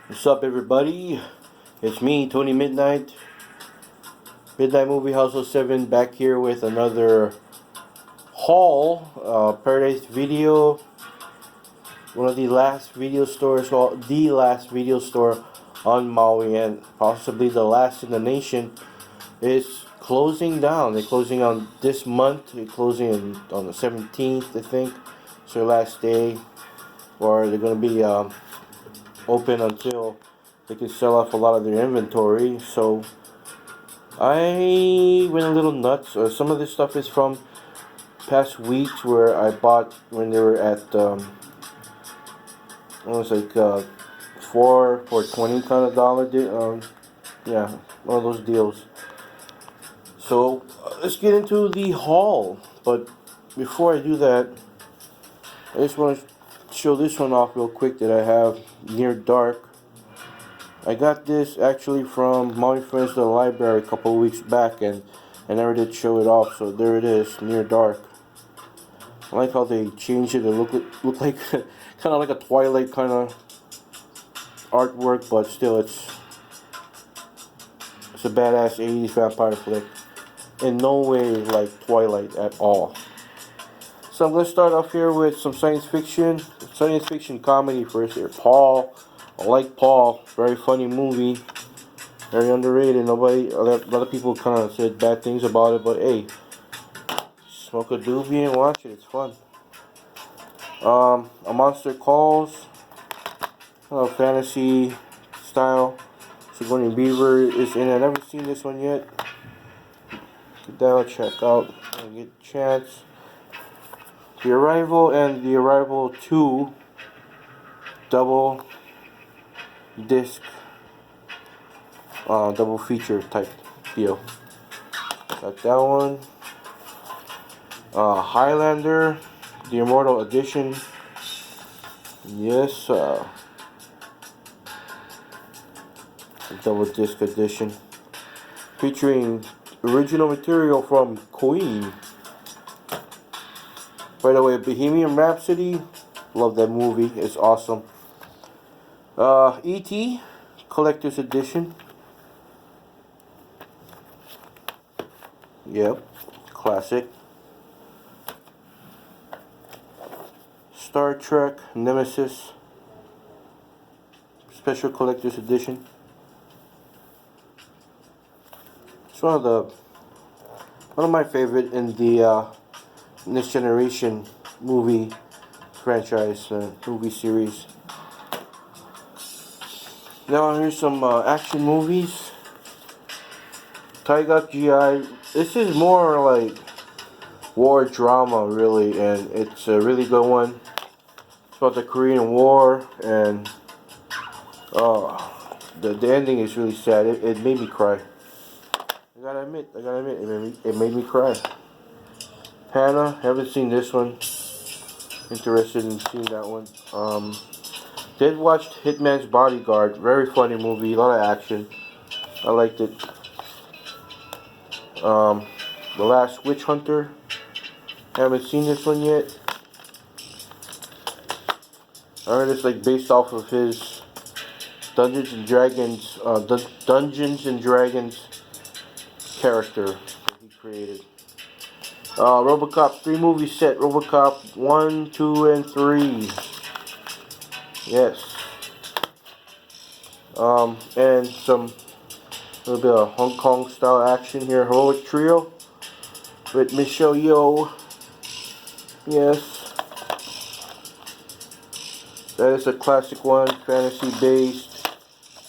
What's up, everybody? It's me, Tony Midnight Movie Household 7, back here with another haul, Paradise Video, one of the last video stores, well, the last video store on Maui, and possibly the last in the nation, is closing down. They're closing on this month. They're closing on the 17th, I think. It's their last day, or they're going to be open until they can sell off a lot of their inventory. So I went a little nuts. Some of this stuff is from past weeks where I bought when they were at it was like $4 for $20 kind of dollar yeah, one of those deals. So let's get into the haul. But before I do that, I just want to show this one off real quick that I have, Near Dark. I got this actually from my friends at the library a couple of weeks back, and I never did show it off, so there it is, Near Dark. I like how they changed it. It look like kind of like a Twilight kind of artwork, but still it's a badass 80s vampire flick. In no way like Twilight at all. So I'm going to start off here with some science fiction comedy first here. Paul. I like Paul. Very funny movie. Very underrated. A lot of people kind of said bad things about it, but hey, smoke a doobie and watch it. It's fun. A Monster Calls. Fantasy style. Sigourney Beaver is in it. I've never seen this one yet. Get that, check out when you get a chance. The Arrival and The Arrival 2 double disc, double feature type deal. Got that one. Highlander, the Immortal Edition. Yes, double disc edition, featuring original material from Queen. By the way, Bohemian Rhapsody, love that movie. It's awesome. E.T. Collector's Edition. Yep, classic. Star Trek Nemesis Special Collector's Edition. It's one of my favorite in the Next Generation movie franchise, movie series. Now here's some action movies. Tiger GI. This is more like war drama, really, and it's a really good one. It's about the Korean War, and the ending is really sad. It made me cry. I gotta admit, it made me cry. Pana, haven't seen this one. Interested in seeing that one. Did watch Hitman's Bodyguard. Very funny movie, a lot of action. I liked it. The Last Witch Hunter. Haven't seen this one yet. I heard it's like based off of his Dungeons and Dragons character that he created. Robocop 3 movie set. Robocop 1, 2, and 3. Yes. And some little bit of Hong Kong style action here. Heroic Trio with Michelle Yeoh. Yes. That is a classic one. Fantasy based.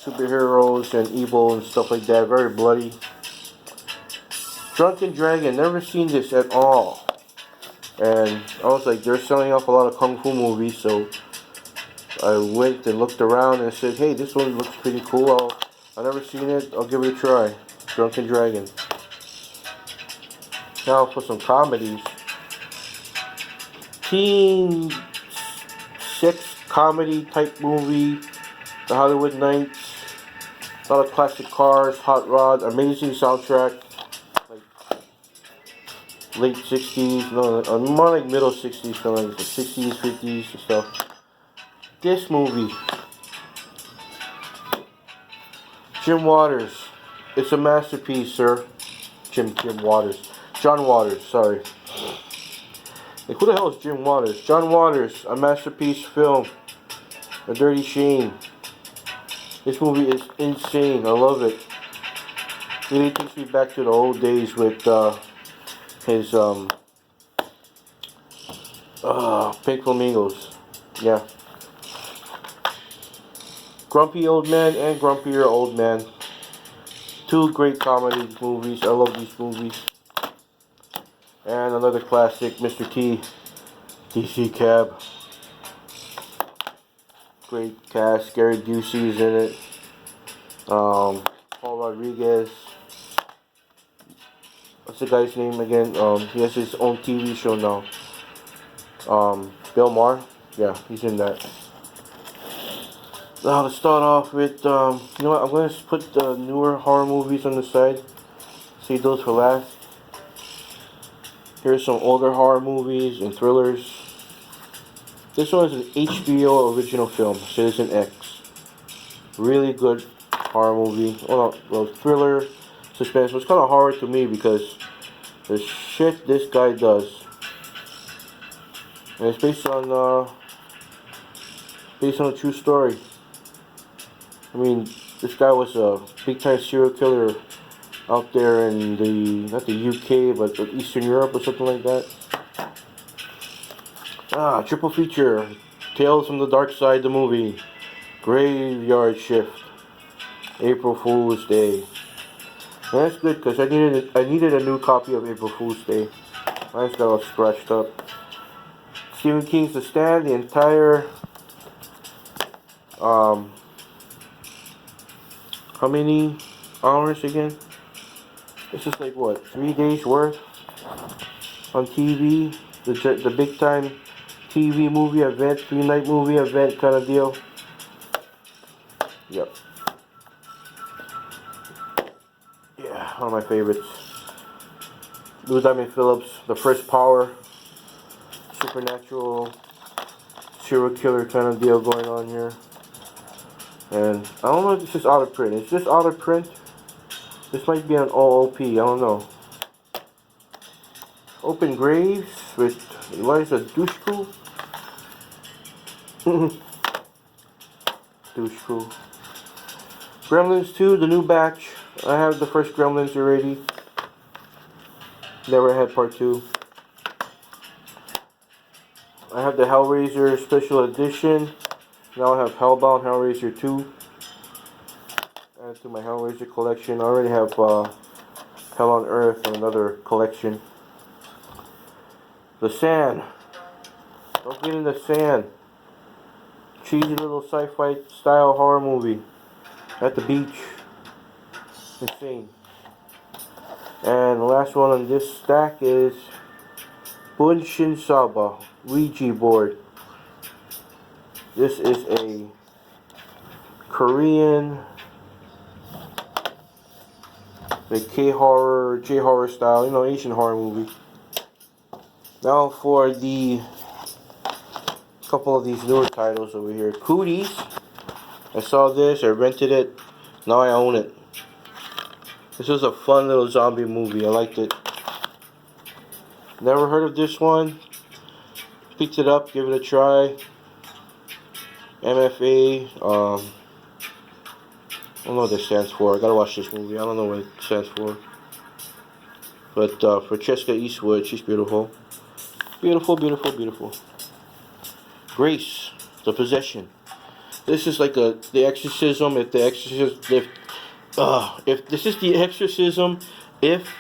Superheroes and evil and stuff like that. Very bloody. Drunken Dragon, never seen this at all. And I was like, they're selling off a lot of Kung Fu movies, so I went and looked around and said, hey, this one looks pretty cool. I've never seen it, I'll give it a try. Drunken Dragon. Now for some comedies. Teen sex comedy type movie, The Hollywood Nights. A lot of classic cars, hot rod, amazing soundtrack. Late 60s, no, more like middle 60s, kind of like the 60s, 50s and stuff. This movie, Jim Waters. It's a masterpiece, sir. Jim Waters. John Waters, sorry. Like, who the hell is Jim Waters? John Waters, a masterpiece film. A Dirty Shame. This movie is insane. I love it. Really takes me back to the old days with his Pink Flamingos. Yeah. Grumpy Old Man and Grumpier Old Man. Two great comedy movies. I love these movies. And another classic, Mr. T. DC Cab. Great cast. Gary Busey is in it. Paul Rodriguez. What's the guy's name again? He has his own TV show now. Bill Maher. Yeah, he's in that. Now to start off with, you know what? I'm going to put the newer horror movies on the side. Save those for last. Here's some older horror movies and thrillers. This one is an HBO original film, Citizen X. Really good horror movie. Well, thriller, suspense. It's kind of horror to me because the shit this guy does. And it's based on a true story. I mean, this guy was a big-time serial killer out there in not the UK, but Eastern Europe or something like that. Triple feature. Tales from the Dark Side, the movie. Graveyard Shift. April Fool's Day. And that's good because I needed a new copy of April Fool's Day. Mine's got all scratched up. Stephen King's The Stand, the entire how many hours again? This is like what, 3 days worth on TV? The big time TV movie event, 3-night movie event kind of deal. Yep. Yeah, one of my favorites. Lou Diamond Phillips, The First Power, supernatural serial killer kind of deal going on here. And I don't know if this is out of print. Is this out of print? This might be an OOP, I don't know. Open Graves with Eliza Dushku. Dushku. Gremlins 2, the new batch. I have the first Gremlins already. Never had part 2. I have the Hellraiser Special Edition. Now I have Hellbound Hellraiser 2. Add to my Hellraiser collection. I already have Hell on Earth and another collection. The Sand. Don't get in the sand. Cheesy little sci-fi style horror movie. At the beach. Insane. And the last one on this stack is Bunshin Saba Ouija Board. This is a Korean, like K-horror, J-horror style, you know, Asian horror movie. Now for the couple of these newer titles over here. Cooties. I saw this, I rented it, now I own it. This was a fun little zombie movie, I liked it. Never heard of this one. Picked it up, give it a try. MFA, I don't know what this stands for. I gotta watch this movie. I don't know what it stands for. But Francesca Eastwood, she's beautiful. Beautiful, beautiful, beautiful. Grace, The Possession. This is like The Exorcism. If this is The Exorcism, if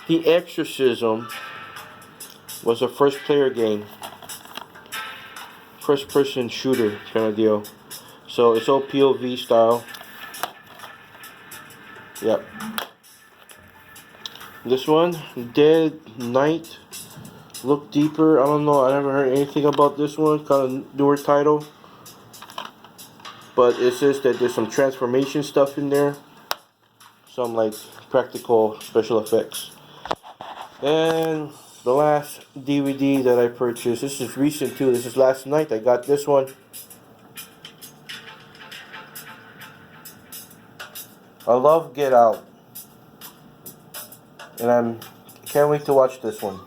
The Exorcism was a first player game. First person shooter kind of deal. So it's all POV style. Yep. This one, Dead Night. Look Deeper. I don't know. I never heard anything about this one. Kind of newer title. But it says that there's some transformation stuff in there. Some like practical special effects. And the last DVD that I purchased, this is recent too, this is last night, I got this one. I love Get Out. And can't wait to watch this one.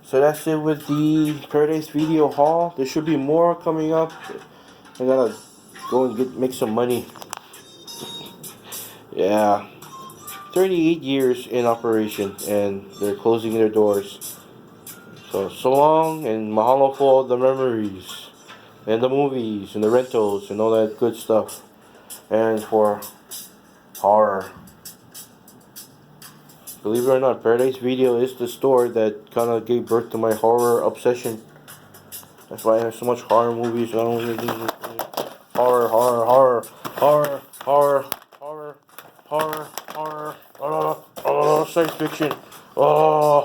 So that's it with the Paradise Video haul. There should be more coming up. I gotta go and make some money. Yeah. 38 years in operation and they're closing their doors. So long and mahalo for all the memories and the movies and the rentals and all that good stuff. And for horror. Believe it or not, Paradise Video is the store that kind of gave birth to my horror obsession. That's why I have so much horror movies. I don't horror, horror, horror, horror, horror, horror, horror, horror, science fiction. Oh.